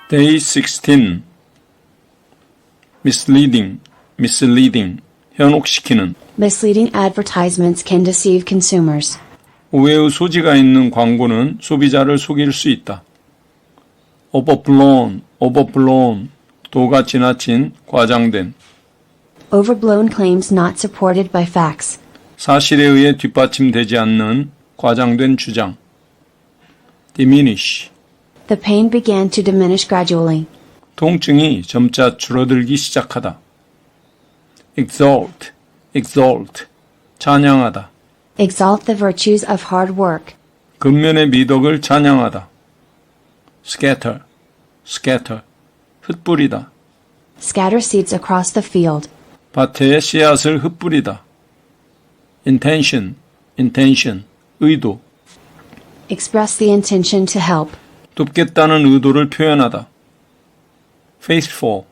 Day 16. misleading, 현혹시키는. Misleading advertisements can deceive consumers. 오해의 소지가 있는 광고는 소비자를 속일 수 있다. overblown, 도가 지나친, 과장된. Overblown claims not supported by facts. 사실에 의해 뒷받침되지 않는 과장된 주장. diminish, The pain began to diminish gradually. 통증이 점차 줄어들기 시작하다. exalt, 찬양하다. Exalt the virtues of hard work. 근면의 미덕을 찬양하다. scatter, 흩뿌리다. Scatter seeds across the field. 밭에 씨앗을 흩뿌리다. intention, 의도. Express the intention to help. 돕겠다는 의도를 표현하다. faithful,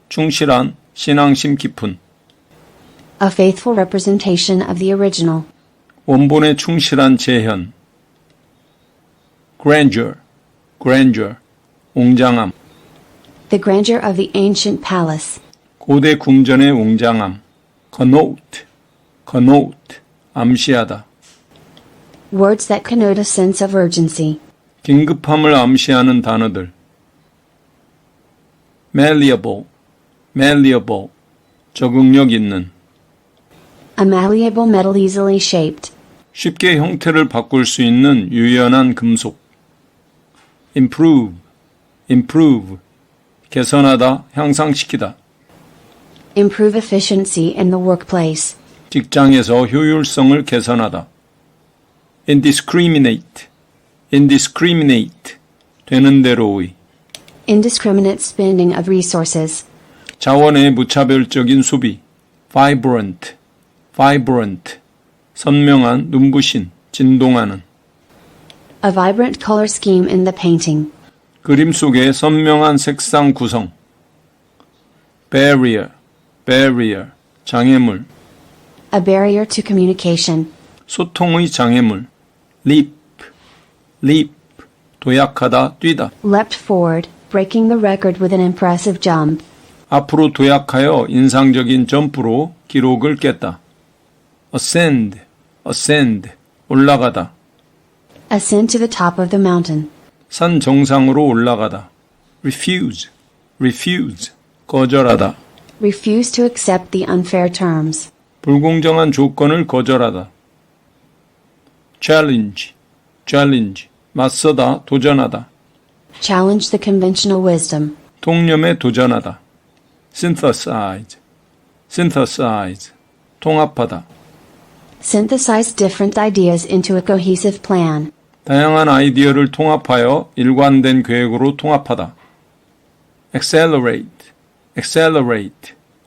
충실한, 신앙심 깊은. A faithful representation of the original. 원본에 충실한 재현. grandeur, 웅장함. The grandeur of the ancient palace. 고대 궁전의 웅장함. connote, 암시하다. Words that connote a sense of urgency. 긴급함을 암시하는 단어들. malleable, 적응력 있는. A malleable metal easily shaped. 쉽게 형태를 바꿀 수 있는 유연한 금속. improve, 개선하다, 향상시키다. Improve efficiency in the workplace. 직장에서 효율성을 개선하다. indiscriminate, 되는 대로의. Indiscriminate spending of resources. 자원의 무차별적인 소비. vibrant, 선명한, 눈부신, 진동하는. A vibrant color scheme in the painting. 그림 속의 선명한 색상 구성. barrier, 장애물. A barrier to communication. 소통의 장애물. leap, 도약하다, 뛰다. Leapt forward, breaking the record with an impressive jump. 앞으로 도약하여 인상적인 점프로 기록을 깼다. ascend, 올라가다. Ascend to the top of the mountain. 산 정상으로 올라가다. refuse, 거절하다. Refuse to accept the unfair terms. 불공정한 조건을 거절하다. challenge, 맞서다, 도전하다. Challenge the conventional wisdom. 통념에 도전하다. synthesize, 통합하다. Synthesize different ideas into a cohesive plan. 다양한 아이디어를 통합하여 일관된 계획으로 통합하다. accelerate,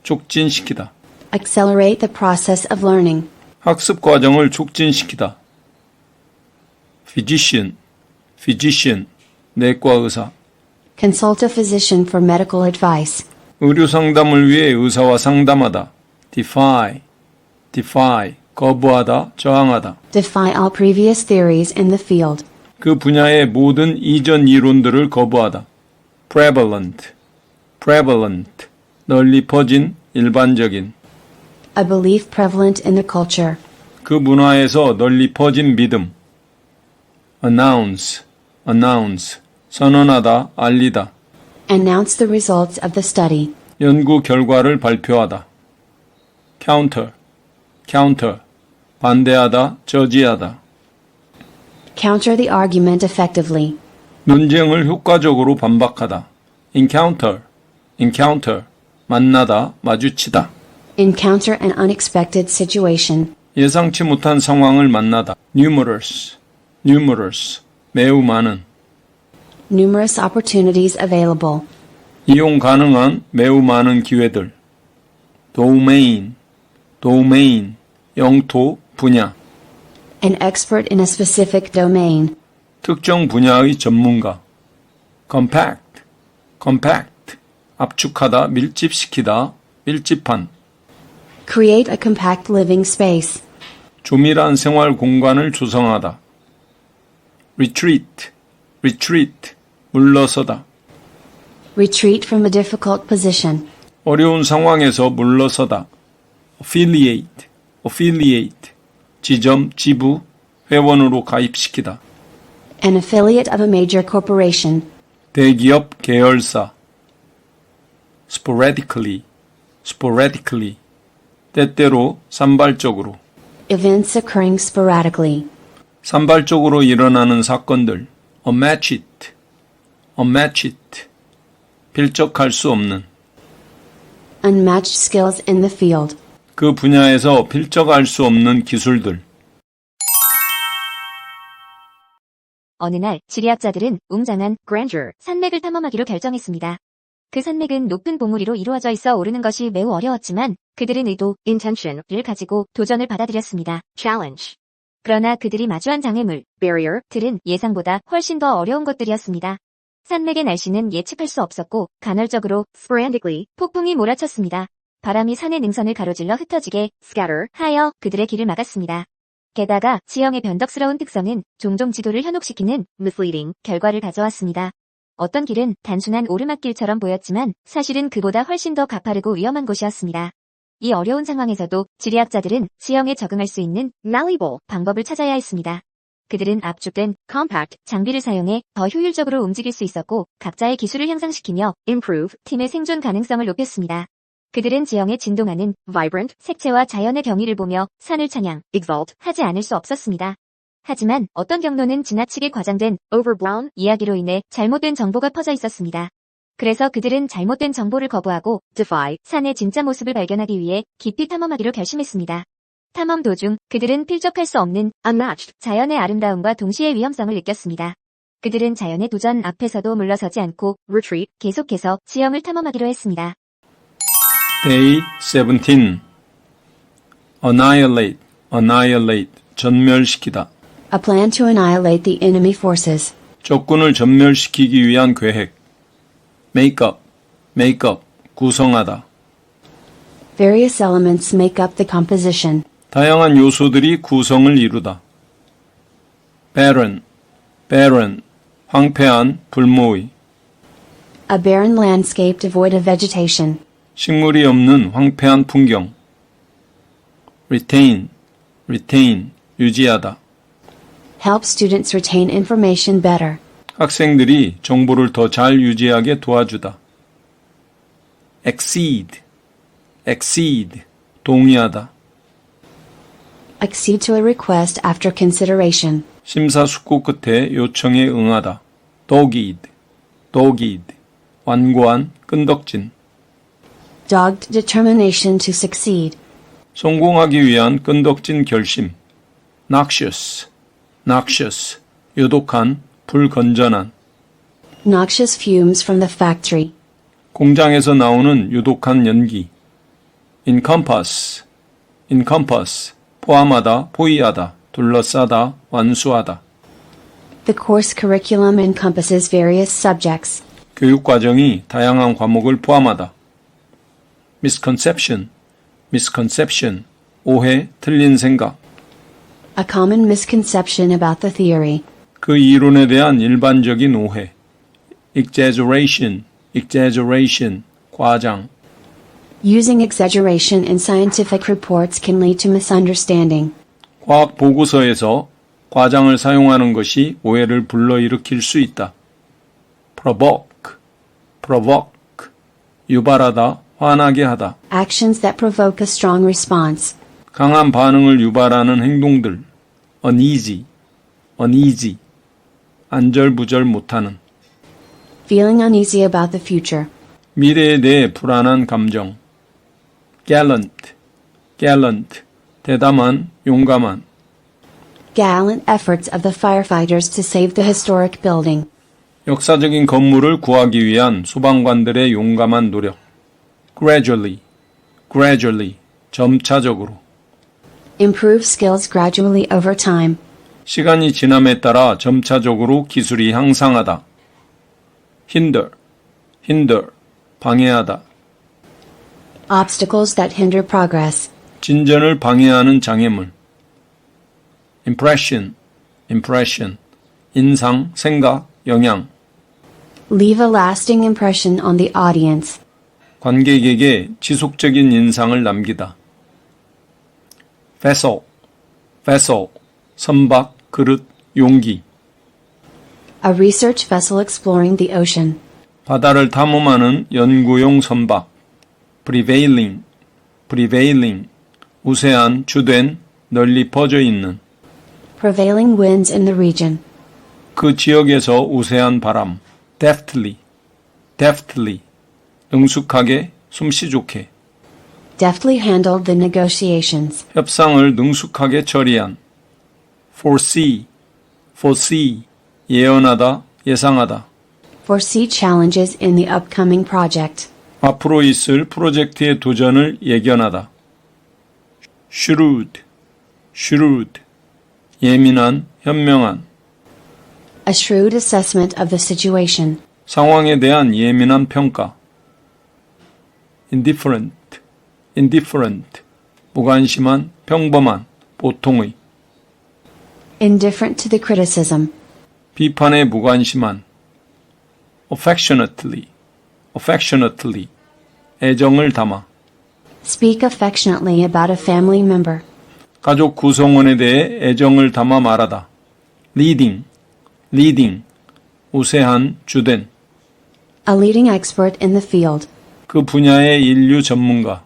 촉진시키다. Accelerate the process of learning. 학습 과정을 촉진시키다. physician, 내과 의사. Consult a physician for medical advice. 의료 상담을 위해 의사와 상담하다. defy, 거부하다, 저항하다. Defy all previous theories in the field. 그 분야의 모든 이전 이론들을 거부하다. prevalent, 널리 퍼진, 일반적인. A belief prevalent in the culture. 그 문화에서 널리 퍼진 믿음. announce, 선언하다, 알리다. Announce the results of the study. 연구 결과를 발표하다. counter, 반대하다, 저지하다. Counter the argument effectively. 논쟁을 효과적으로 반박하다. encounter, 만나다, 마주치다. Encounter an unexpected situation. 예상치 못한 상황을 만나다. numerous, 매우 많은. Numerous opportunities available. 이용 가능한 매우 많은 기회들. domain, 영토, 분야. An expert in a specific domain. 특정 분야의 전문가. compact, 압축하다, 밀집시키다, 밀집한. Create a compact living space. 조밀한 생활 공간을 조성하다. retreat, 물러서다. Retreat from a difficult position. 어려운 상황에서 물러서다. affiliate, affiliate. 지점, 지부, 회원으로 가입시키다. An affiliate of a major corporation. 대기업, 계열사. sporadically, sporadically. 때때로, 산발적으로. Events occurring sporadically. 산발적으로 일어나는 사건들. unmatch it, unmatch it. 필적할 수 없는. Unmatched skills in the field. 그 분야에서 필적할 수 없는 기술들. 어느 날 지리학자들은 웅장한 grandeur, 산맥을 탐험하기로 결정했습니다. 그 산맥은 높은 봉우리로 이루어져 있어 오르는 것이 매우 어려웠지만 그들은 의도, intention을 가지고 도전을 받아들였습니다. challenge. 그러나 그들이 마주한 장애물, barrier들은 예상보다 훨씬 더 어려운 것들이었습니다. 산맥의 날씨는 예측할 수 없었고 간헐적으로 sporadically 폭풍이 몰아쳤습니다. 바람이 산의 능선을 가로질러 흩어지게 scatter 하여 그들의 길을 막았습니다. 게다가 지형의 변덕스러운 특성은 종종 지도를 현혹시키는 misleading 결과를 가져왔습니다. 어떤 길은 단순한 오르막길처럼 보였지만 사실은 그보다 훨씬 더 가파르고 위험한 곳이었습니다. 이 어려운 상황에서도 지리학자들은 지형에 적응할 수 있는 malleable 방법을 찾아야 했습니다. 그들은 압축된 compact 장비를 사용해 더 효율적으로 움직일 수 있었고 각자의 기술을 향상시키며 improve 팀의 생존 가능성을 높였습니다. 그들은 지형에 진동하는 vibrant 색채와 자연의 경의를 보며 산을 찬양 exalt 하지 않을 수 없었습니다. 하지만 어떤 경로는 지나치게 과장된 overblown 이야기로 인해 잘못된 정보가 퍼져 있었습니다. 그래서 그들은 잘못된 정보를 거부하고 defy 산의 진짜 모습을 발견하기 위해 깊이 탐험하기로 결심했습니다. 탐험 도중 그들은 필적할 수 없는 unmatched 자연의 아름다움과 동시에 위험성을 느꼈습니다. 그들은 자연의 도전 앞에서도 물러서지 않고 retreat 계속해서 지형을 탐험하기로 했습니다. Day 17. annihilate, annihilate. 전멸시키다. A plan to annihilate the enemy forces. 적군을 전멸시키기 위한 계획. make up, make up. 구성하다. Various elements make up the composition. 다양한 요소들이 구성을 이루다. barren, barren. 황폐한, 불모의. A barren landscape devoid of vegetation. 식물이 없는 황폐한 풍경. retain, retain. 유지하다. Help students retain information better. 학생들이 정보를 더 잘 유지하게 도와주다. exceed, exceed. 동의하다. Accede to a request after consideration. 심사숙고 끝에 요청에 응하다. dogged, dogged. 완고한, 끈덕진. Dogged determination to succeed. 성공하기 위한 끈덕진 결심. noxious, noxious. 요독한, 불건전한. Noxious fumes from the factory. 공장에서 나오는 유독한 연기. encompass, encompass. 포함하다, 포위하다, 둘러싸다, 완수하다. The course curriculum encompasses various subjects. 교육과정이 다양한 과목을 포함하다. misconception, misconception. 오해, 틀린 생각. A common misconception about the theory. 그 이론에 대한 일반적인 오해. exaggeration, exaggeration. 과장. Using exaggeration in scientific reports can lead to misunderstanding. 과학 보고서에서 과장을 사용하는 것이 오해를 불러일으킬 수 있다. provoke, provoke. 유발하다, 화나게 하다. Actions that provoke a strong response. 강한 반응을 유발하는 행동들. uneasy, uneasy. 안절부절 못하는. Feeling uneasy about the future. 미래에 대해 불안한 감정. gallant, gallant. 대담한, 용감한. Gallant efforts of the firefighters to save the historic building. 역사적인 건물을 구하기 위한 소방관들의 용감한 노력. gradually, gradually. 점차적으로. Improve skills gradually over time. 시간이 지남에 따라 점차적으로 기술이 향상하다. hinder, hinder. 방해하다. Obstacles that hinder progress. 진전을 방해하는 장애물. impression, impression. 인상, 생각, 영향. Leave a lasting impression on the audience. 관객에게 지속적인 인상을 남기다. vessel, vessel, 선박, 그릇, 용기. A research vessel exploring the ocean. 바다를 탐험하는 연구용 선박. prevailing, prevailing, 우세한, 주된, 널리 퍼져 있는. Prevailing winds in the region. 그 지역에서 우세한 바람. deftly, deftly, 능숙하게, 솜씨 좋게. Deftly handled the negotiations. 협상을 능숙하게 처리한. foresee, foresee, 예언하다, 예상하다. Foresee challenges in the upcoming project. 앞으로 있을 프로젝트의 도전을 예견하다. shrewd, shrewd, 예민한, 현명한. A shrewd assessment of the situation. 상황에 대한 예민한 평가. indifferent, indifferent, 무관심한, 평범한, 보통의. Indifferent to the criticism. 비판에 무관심한. affectionately, affectionately, 애정을 담아. Speak affectionately about a family member. 가족 구성원에 대해 애정을 담아 말하다. leading, leading, 우세한, 주된. A leading expert in the field. 그 분야의 인류 전문가.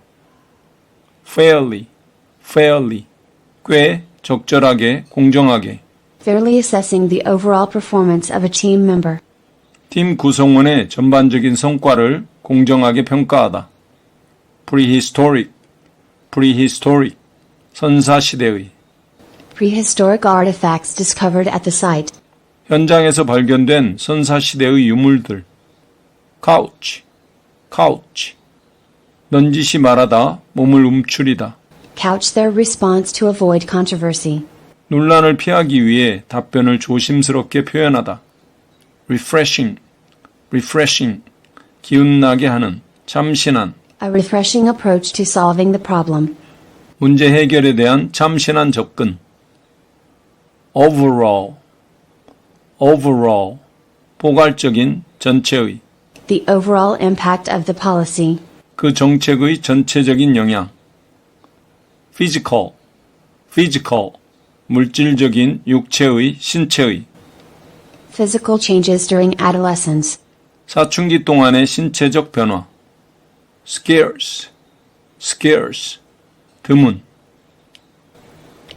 fairly, fairly, 꽤 적절하게, 공정하게. Fairly assessing the overall performance of a team member. 팀 구성원의 전반적인 성과를 공정하게 평가하다. prehistoric, prehistoric, 선사시대의. Prehistoric artifacts discovered at the site. 현장에서 발견된 선사시대의 유물들. couch, couch, 넌지시 말하다, 몸을 움츠리다. Couch their response to avoid controversy. 논란을 피하기 위해 답변을 조심스럽게 표현하다. refreshing, refreshing, 기운나게 하는, 참신한. A refreshing approach to solving the problem. 문제 해결에 대한 참신한 접근. overall, overall, 포괄적인, 전체의. The overall impact of the policy. 그 정책의 전체적인 영향. physical, physical, 물질적인, 육체의, 신체의. Physical changes during adolescence. 사춘기 동안의 신체적 변화. scarce, scarce, 드문.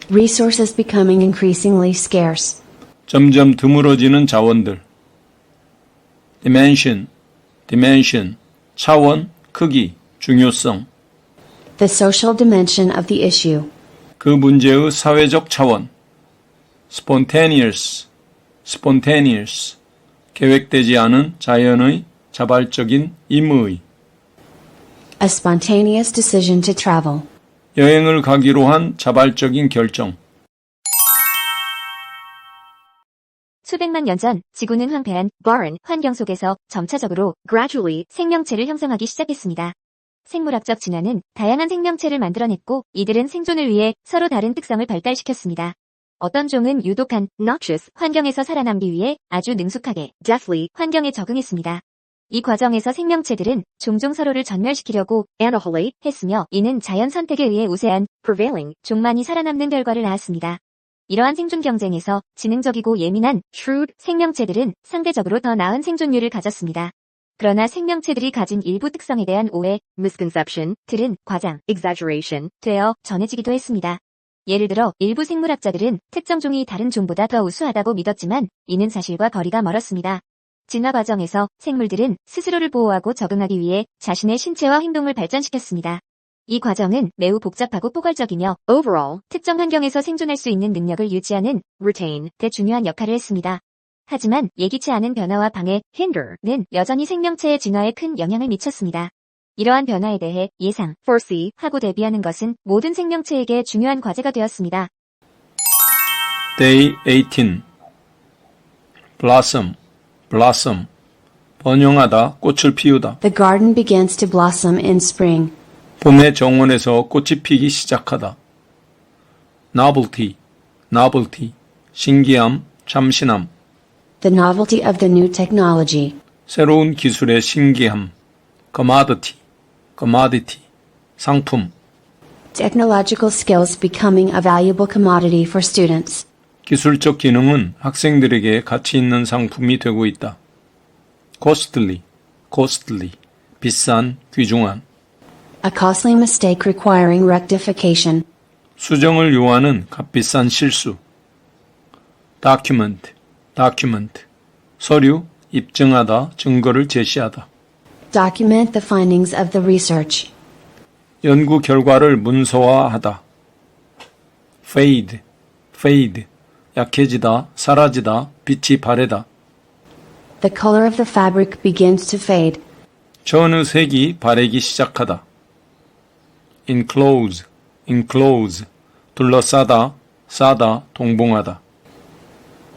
Resources becoming increasingly scarce. 점점 드물어지는 자원들. dimension, dimension, 차원, 크기, 중요성. The social dimension of the issue. 그 문제의 사회적 차원. spontaneous, spontaneous, 계획되지 않은 자연의 자발적인 임의. A spontaneous decision to travel. 여행을 가기로 한 자발적인 결정. 수백만 년 전 지구는 황폐한 barren 환경 속에서 점차적으로 gradually 생명체를 형성하기 시작했습니다. 생물학적 진화는 다양한 생명체를 만들어냈고 이들은 생존을 위해 서로 다른 특성을 발달시켰습니다. 어떤 종은 유독한 noxious 환경에서 살아남기 위해 아주 능숙하게 deftly 환경에 적응했습니다. 이 과정에서 생명체들은 종종 서로를 전멸시키려고 annihilate 했으며 이는 자연 선택에 의해 우세한 prevailing 종만이 살아남는 결과를 낳았습니다. 이러한 생존 경쟁에서 지능적이고 예민한 shrewd 생명체들은 상대적으로 더 나은 생존율을 가졌습니다. 그러나 생명체들이 가진 일부 특성에 대한 오해, misconception들은 과장, exaggeration 되어 전해지기도 했습니다. 예를 들어 일부 생물학자들은 특정 종이 다른 종보다 더 우수하다고 믿었지만 이는 사실과 거리가 멀었습니다. 진화 과정에서 생물들은 스스로를 보호하고 적응하기 위해 자신의 신체와 행동을 발전시켰습니다. 이 과정은 매우 복잡하고 포괄적이며 overall 특정 환경에서 생존할 수 있는 능력을 유지하는 retain 대 중요한 역할을 했습니다. 하지만 예기치 않은 변화와 방해 hinder는 여전히 생명체의 진화에 큰 영향을 미쳤습니다. 이러한 변화에 대해 예상 foresee 하고 대비하는 것은 모든 생명체에게 중요한 과제가 되었습니다. Day 18. blossom, blossom, 번영하다, 꽃을 피우다. The garden begins to blossom in spring. 봄의 정원에서 꽃이 피기 시작하다. novelty, novelty, 신기함, 참신함. The novelty of the new technology. 새로운 기술의 신기함, commodity, 상품, Technological skills becoming a valuable commodity for students. 기술적 기능은 학생들에게 가치 있는 상품이 되고 있다. costly, 비싼, 귀중한, A costly mistake requiring rectification. 수정을 요하는 값비싼 실수, document, 서류, 입증하다, 증거를 제시하다, Document the findings of the research. 연구 결과를 문서화하다, fade, 약해지다, 사라지다, 빛이 바래다, The color of the fabric begins to fade. 전의 색이 바래기 시작하다, enclose, 둘러싸다, 싸다, 동봉하다,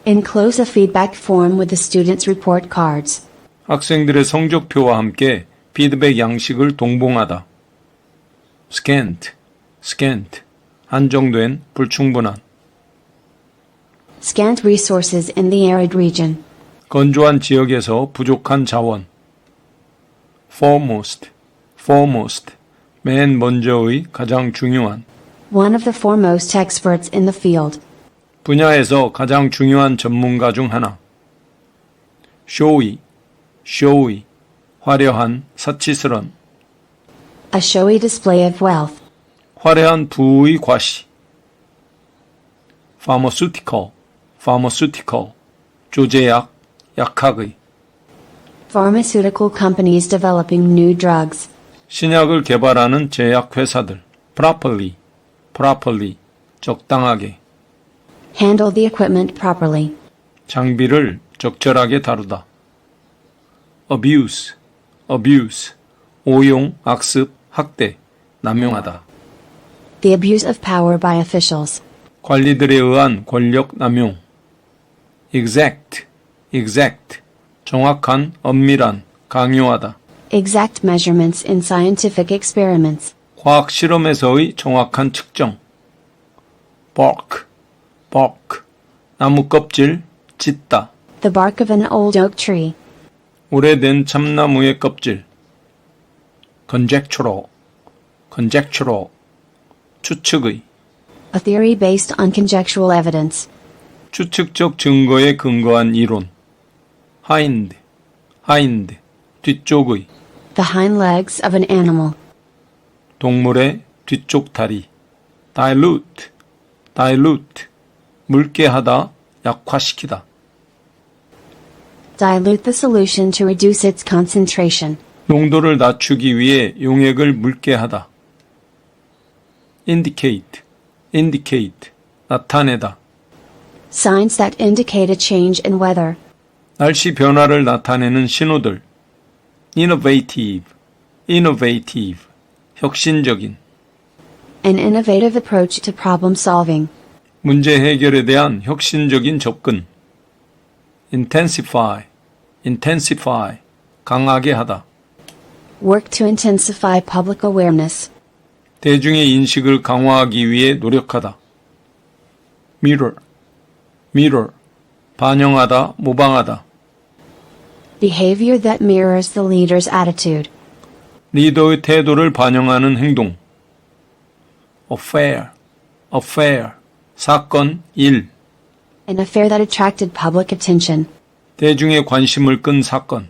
Enclose a feedback form with the students' report cards. 학생들의 성적표와 함께 피드백 양식을 동봉하다, scant, 한정된, 불충분한, Scant resources in the arid region. 건조한 지역에서 부족한 자원, foremost, 맨 먼저의 가장 중요한, One of the foremost experts in the field. 분야에서 가장 중요한 전문가 중 하나, showy, 화려한, 사치스런, A showy display of wealth. 화려한 부의 과시, pharmaceutical, 조제약, 약학의, Pharmaceutical companies developing new drugs. 신약을 개발하는 제약회사들, properly, 적당하게, Handle the equipment properly. 장비를 적절하게 다루다, abuse, 오용, 악습, 학대, 남용하다, The abuse of power by officials. 관리들에 의한 권력 남용, exact, 정확한, 엄밀한, 강요하다, Exact measurements in scientific experiments. 과학 실험에서의 정확한 측정, bark, 나무 껍질, 찢다, The bark of an old oak tree. 오래된 참나무의 껍질, conjectural, 추측의, A theory based on conjectural evidence. 추측적 증거에 근거한 이론, hind, 뒤쪽의, The hind legs of an animal. 동물의 뒤쪽 다리, dilute, 묽게 하다, 약화시키다, Dilute the solution to reduce its concentration. 농도를 낮추기 위해 용액을 묽게 하다, indicate, 나타내다, Signs that indicate a change in weather. 날씨 변화를 나타내는 신호들, innovative, 혁신적인, An innovative approach to problem solving. 문제 해결에 대한 혁신적인 접근, intensify, 강하게 하다, Work to intensify public awareness. 대중의 인식을 강화하기 위해 노력하다, mirror, 반영하다, 모방하다, Behavior that mirrors the leader's attitude. 리더의 태도를 반영하는 행동, affair, 사건, 일, An affair that attracted public attention. 대중의 관심을 끈 사건,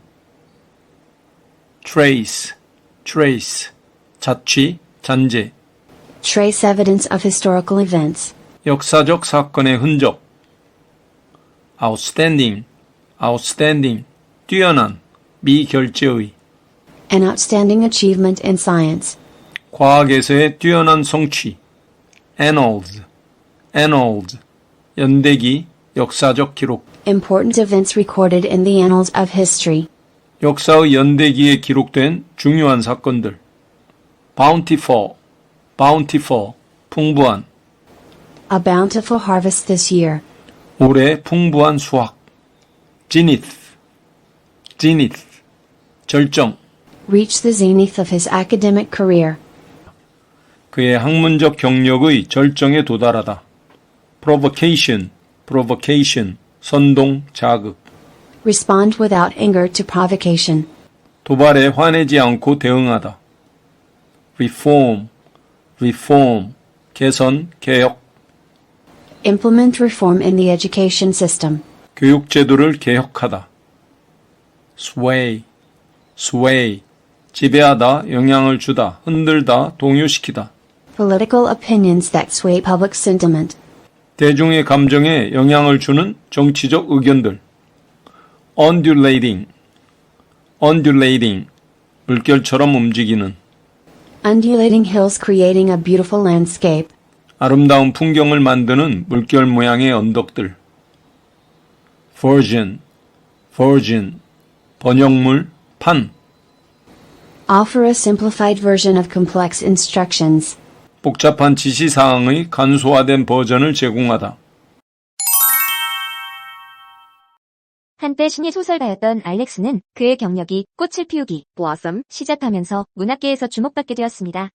trace, 자취, 잔재, Trace evidence of historical events. 역사적 사건의 흔적, outstanding, 뛰어난, 미결제의, An outstanding achievement in science. 과학에서의 뛰어난 성취, annals, 연대기, 역사적 기록, Important events recorded in the annals of history. 역사의 연대기에 기록된 중요한 사건들, bountiful, 풍부한, A bountiful harvest this year. 올해 풍부한 수확, zenith, 절정, Reached the zenith of his academic career. 그의 학문적 경력의 절정에 도달하다, provocation, 선동, 자극, Respond without anger to provocation. 도발에 화내지 않고 대응하다. reform, reform, 개선, 개혁. Implement reform in the education system. 교육 제도를 개혁하다. sway, sway, 지배하다, 영향을 주다, 흔들다, 동요시키다. Political opinions that sway public sentiment. 대중의 감정에 영향을 주는 정치적 의견들. undulating, undulating, 물결처럼 움직이는. Undulating hills creating a beautiful landscape. 아름다운 풍경을 만드는 물결 모양의 언덕들. version, version, 번역물, 판. Offer a simplified version of complex instructions. 복잡한 지시사항의 간소화된 버전을 제공하다. 한때 신의 소설가였던 알렉스는 그의 경력이 꽃을 피우기, blossom, 시작하면서 문학계에서 주목받게 되었습니다.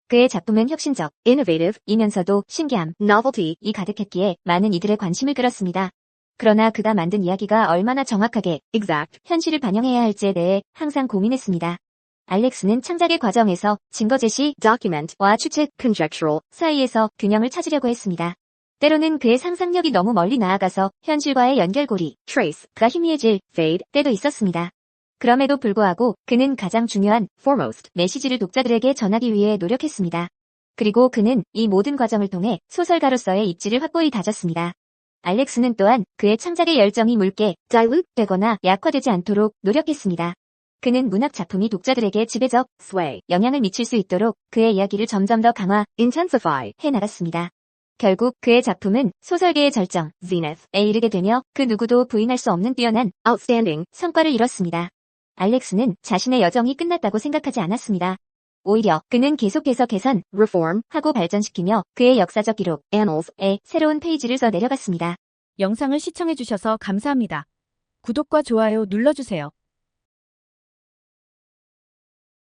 그의 작품은 혁신적, innovative, 이면서도 신기함, novelty, 이 가득했기에 많은 이들의 관심을 끌었습니다. 그러나 그가 만든 이야기가 얼마나 정확하게, exact, 현실을 반영해야 할지에 대해 항상 고민했습니다. 알렉스는 창작의 과정에서 증거 제시, document와 추측, conjectural, 사이에서 균형을 찾으려고 했습니다. 때로는 그의 상상력이 너무 멀리 나아가서 현실과의 연결고리, trace가 희미해질, fade, 때도 있었습니다. 그럼에도 불구하고 그는 가장 중요한, foremost, 메시지를 독자들에게 전하기 위해 노력했습니다. 그리고 그는 이 모든 과정을 통해 소설가로서의 입지를 확고히 다졌습니다. 알렉스는 또한 그의 창작의 열정이 묽게, dilute, 되거나 약화되지 않도록 노력했습니다. 그는 문학 작품이 독자들에게 지배적, sway, 영향을 미칠 수 있도록 그의 이야기를 점점 더 강화, intensify, 해나갔습니다. 결국 그의 작품은 소설계의 절정, zenith에 이르게 되며 그 누구도 부인할 수 없는 뛰어난, outstanding, 성과를 이뤘습니다. 알렉스는 자신의 여정이 끝났다고 생각하지 않았습니다. 오히려 그는 계속해서 개선, reform, 하고 발전시키며 그의 역사적 기록, annals에 새로운 페이지를 써 내려갔습니다. 영상을 시청해주셔서 감사합니다. 구독과 좋아요 눌러주세요.